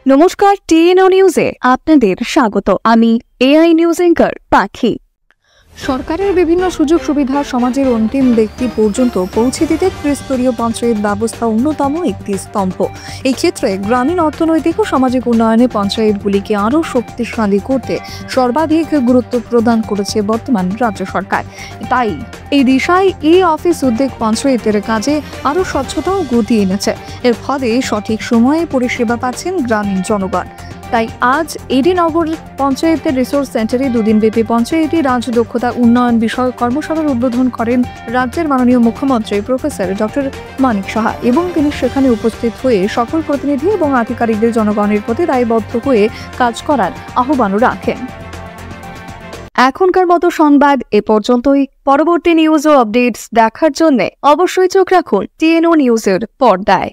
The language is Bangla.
নমস্কার, টিএনও নিউজে আপনাদের স্বাগত। আমি এআই নিউজ অ্যাঙ্কার পাখি। সরকারের বিভিন্ন সুযোগ সুবিধা সমাজের অন্তিম ব্যক্তি পর্যন্ত পৌঁছে দিতে ত্রিস্তরীয় পঞ্চায়েত ব্যবস্থা অন্যতম একটি স্তম্ভ। এই ক্ষেত্রে গ্রামীণ অর্থনৈতিক ও সামাজিক উন্নয়নে পঞ্চায়েতগুলিকে আরও শক্তিশালী করতে সর্বাধিক গুরুত্ব প্রদান করেছে বর্তমান রাজ্য সরকার। তাই এই দিশায় এই অফিস উদ্যোগ পঞ্চায়েতের কাজে আরও স্বচ্ছতা ও গতি এনেছে। এর ফলে সঠিক সময়ে পরিষেবা পাচ্ছেন গ্রামীণ জনগণ। তাই আজ এডি নগর পঞ্চায়েতের রিসোর্স সেন্টারে দুদিনব্যাপী পঞ্চায়েতি রাজ দক্ষতা উন্নয়ন বিষয়ক কর্মশালার উদ্বোধন করেন রাজ্যের মাননীয় মুখ্যমন্ত্রী প্রফেসর ডক্টর মানিক সাহা, এবং তিনি সেখানে উপস্থিত হয়ে সকল প্রতিনিধি এবং আধিকারিকদের জনগণের প্রতি দায়বদ্ধ হয়ে কাজ করার আহ্বানও রাখেন। এখনকার মতো সংবাদ এ পর্যন্তই। পরবর্তী নিউজ ও আপডেটস দেখার জন্য অবশ্যই চোখ রাখুন টিএনও নিউজের পর্দায়।